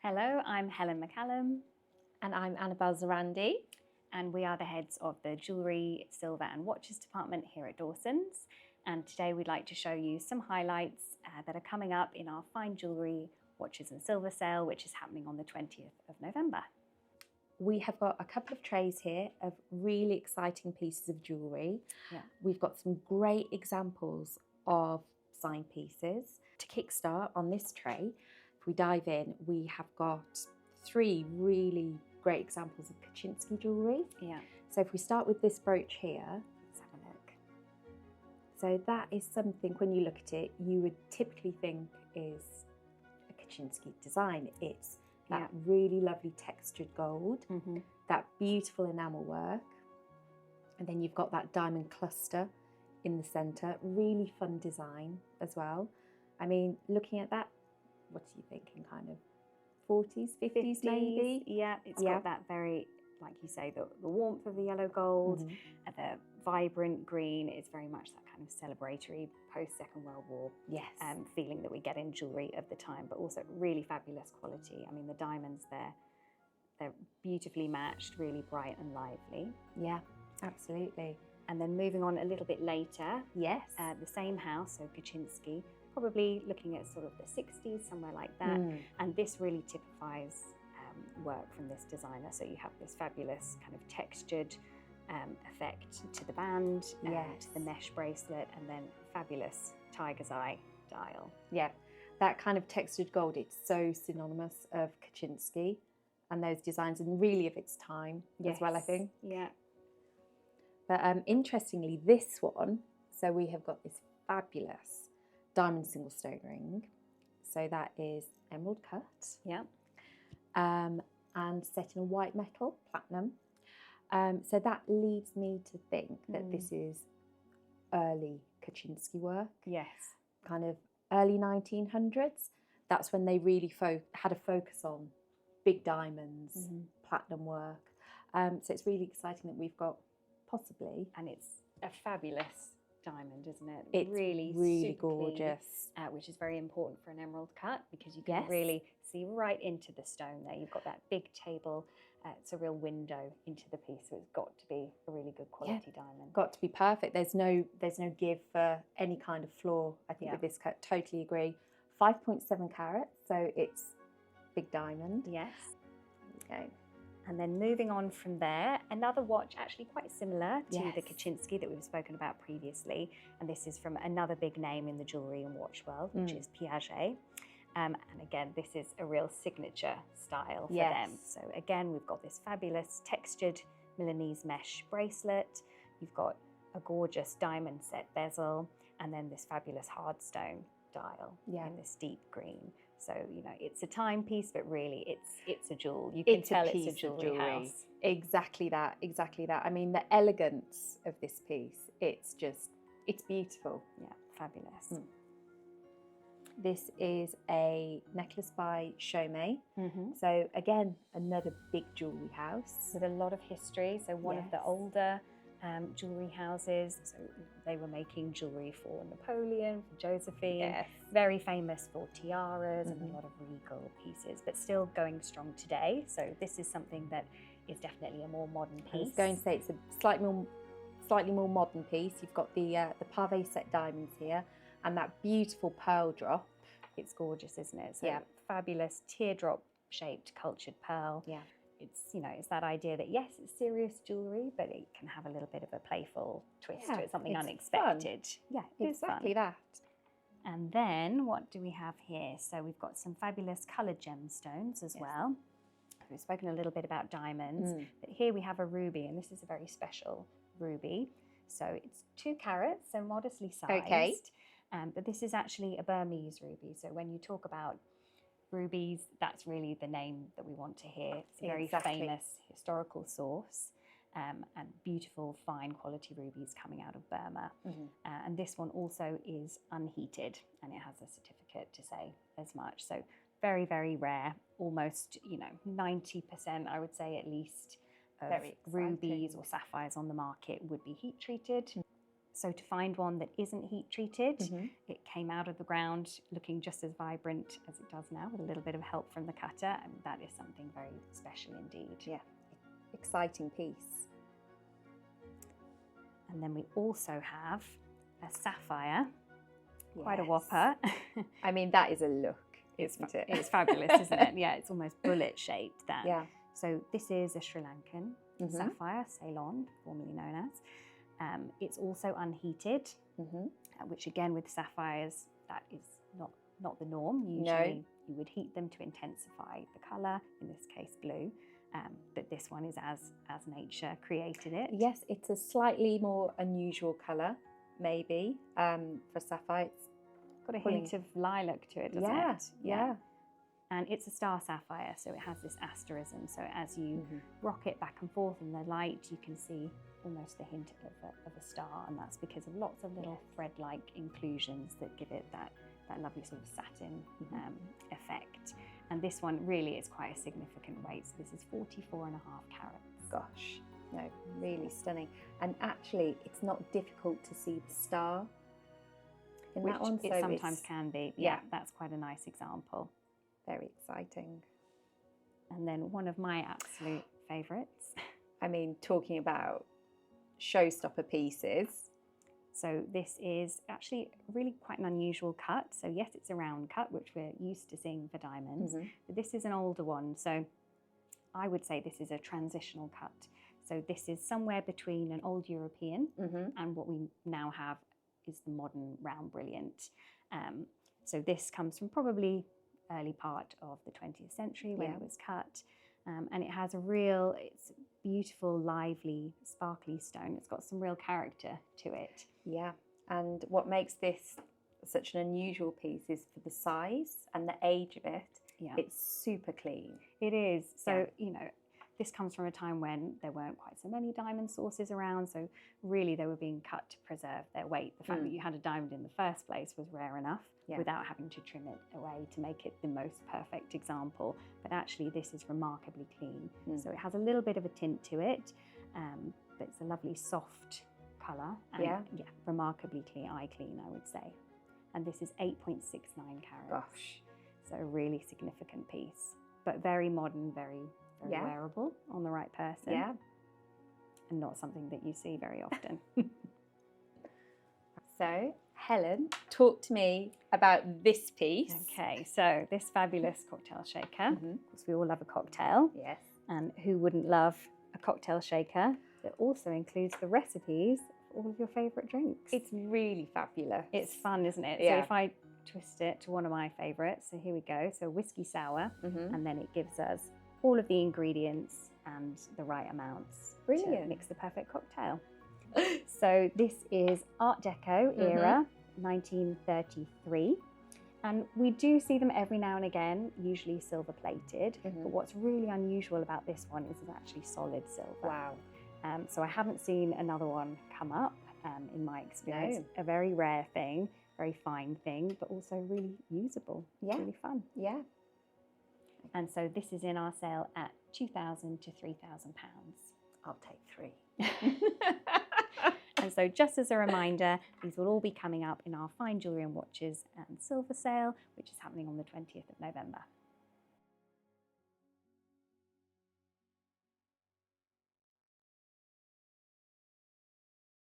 Hello, I'm Helen McCallum. And I'm Annabel Zarandi. And we are the heads of the Jewellery, Silver and Watches department here at Dawsons. And today we'd like to show you some highlights that are coming up in our Fine Jewellery, Watches and Silver sale, which is happening on the 20th of November. We have got a couple of trays here of really exciting pieces of jewellery. Yeah. We've got some great examples of signed pieces. To kickstart on this tray, if we dive in, we have got 3 really great examples of Kutchinsky jewellery. Yeah. So if we start with this brooch here, let's have a look. So that is something, when you look at it, you would typically think is a Kutchinsky design. It's that really lovely textured gold, that beautiful enamel work, and then you've got that diamond cluster in the centre. Really fun design as well. I mean, looking at that, what are you thinking, kind of 40s, 50s maybe? Yeah, it's got that very, like you say, the warmth of the yellow gold, the vibrant green. It's very much that kind of celebratory post-Second World War feeling that we get in jewellery of the time, but also really fabulous quality. I mean, the diamonds there, they're beautifully matched, really bright and lively. Yeah, absolutely. And then moving on a little bit later, the same house, so Kutchinsky, probably looking at sort of the 60s, somewhere like that. And this really typifies work from this designer. So you have this fabulous kind of textured effect to the band, to the mesh bracelet, and then fabulous tiger's eye dial. Yeah, that kind of textured gold, it's so synonymous of Kutchinsky and those designs, and really of its time as well, I think. Yeah. But interestingly, this one, so we have got this fabulous diamond single stone ring. So that is emerald cut. Yeah. And set in a white metal, platinum. So that leads me to think that this is early Kutchinsky work. Yes. Kind of early 1900s. That's when they really had a focus on big diamonds, platinum work. So it's really exciting that we've got possibly. And it's a fabulous diamond, isn't it? It's really gorgeous. Clean, which is very important for an emerald cut, because you can really see right into the stone there. You've got that big table. It's a real window into the piece, so it's got to be a really good quality diamond. Got to be perfect. There's no give for any kind of flaw, I think, with this cut. Totally agree. 5.7 carat, so it's big diamond. Yes. Okay. And then moving on from there, another watch actually quite similar to the Kutchinsky that we've spoken about previously. And this is from another big name in the jewellery and watch world, which is Piaget. And again, this is a real signature style for them. So again, we've got this fabulous textured Milanese mesh bracelet. You've got a gorgeous diamond set bezel, and then this fabulous hard stone dial in this deep green. So, you know, it's a timepiece, but really it's a jewel. You can tell it's a jewellery house. Exactly that, exactly that. I mean, the elegance of this piece, it's beautiful. Yeah, fabulous. This is a necklace by Chaumet. So again, another big jewellery house. With a lot of history. So one of the older jewellery houses. So they were making jewellery for Napoleon, for Josephine. Very famous for tiaras and a lot of regal pieces, but still going strong today. So this is something that is definitely a more modern piece. I was going to say it's a slightly more modern piece. You've got the pave set diamonds here, and that beautiful pearl drop. It's gorgeous, isn't it? So fabulous teardrop shaped cultured pearl. Yeah. It's, you know, it's that idea that yes, it's serious jewellery, but it can have a little bit of a playful twist to it, something unexpected. Fun. Yeah, exactly that. And then what do we have here? So we've got some fabulous coloured gemstones as well. We've spoken a little bit about diamonds, but here we have a ruby, and this is a very special ruby. So it's 2 carats, so modestly sized. But this is actually a Burmese ruby. So when you talk about rubies, that's really the name that we want to hear. It's a very famous historical source, and beautiful, fine quality rubies coming out of Burma. And this one also is unheated, and it has a certificate to say as much. So very, very rare, almost, you know, 90%, I would say at least, of rubies or sapphires on the market would be heat treated. So to find one that isn't heat treated, Mm-hmm. it came out of the ground looking just as vibrant as it does now with a little bit of help from the cutter, and that is something very special indeed. Yeah, exciting piece. And then we also have a sapphire, quite a Yes. whopper. I mean, that is a look, isn't it? It's fabulous, isn't it? Yeah, it's almost bullet shaped then. Yeah. So this is a Sri Lankan Mhm. sapphire, Ceylon, formerly known as. It's also unheated, Mm-hmm. which again with sapphires, that is not the norm. Usually you would heat them to intensify the colour, in this case blue, but this one is as nature created it. Yes, it's a slightly more unusual colour, maybe, for sapphire. It's Got a hint of lilac to it, doesn't yeah, it? yeah. And it's a star sapphire, so it has this asterism. So as you Mhm. rock it back and forth in the light, you can see almost a hint of a star, and that's because of lots of little thread-like inclusions that give it that lovely sort of satin effect. And this one really is quite a significant weight. So this is 44.5 carats. Gosh, no, really stunning. And actually, it's not difficult to see the star in Which that one. it so sometimes it's can be. yeah. Yeah, that's quite a nice example. very exciting. And then one of my absolute favourites. I mean, talking about showstopper pieces. So this is actually really quite an unusual cut. So yes, it's a round cut, which we're used to seeing for diamonds, Mhm. but this is an older one. So I would say this is a transitional cut. So this is somewhere between an old European Mm-hmm. and what we now have is the modern round brilliant. So this comes from probably early part of the 20th century when Yeah. it was cut. And it has it's beautiful, lively, sparkly stone. It's got some real character to it. Yeah, and what makes this such an unusual piece is for the size and the age of it. Yeah, It's super clean. it is. So, Yeah. this comes from a time when there weren't quite so many diamond sources around. So really they were being cut to preserve their weight. The fact that you had a diamond in the first place was rare enough without having to trim it away to make it the most perfect example. But actually this is remarkably clean. So it has a little bit of a tint to it, but it's a lovely soft colour. And remarkably clean, eye clean, I would say. And this is 8.69 carats. Gosh. So a really significant piece, but very modern, very wearable on the right person. Yeah. And not something that you see very often. So, Helen, talk to me about this piece. Okay, so this fabulous cocktail shaker. Mhm. Of course, we all love a cocktail. Yes. And who wouldn't love a cocktail shaker that also includes the recipes for all of your favourite drinks? It's really fabulous. It's fun, isn't it? Yeah. So if I twist it to one of my favourites, so here we go. So whiskey sour, Mhm. and then it gives us all of the ingredients and the right amounts to Brilliant. mix the perfect cocktail. So this is Art Deco era, 1933. And we do see them every now and again, usually silver plated. Mhm. But what's really unusual about this one is it's actually solid silver. Wow. So I haven't seen another one come up in my experience. No. A very rare thing, very fine thing, but also really usable. Yeah. Really fun. Yeah. And so this is in our sale at £2,000 to £3,000. I'll take 3. And so just as a reminder, these will all be coming up in our Fine Jewellery and Watches and Silver sale, which is happening on the 20th of November.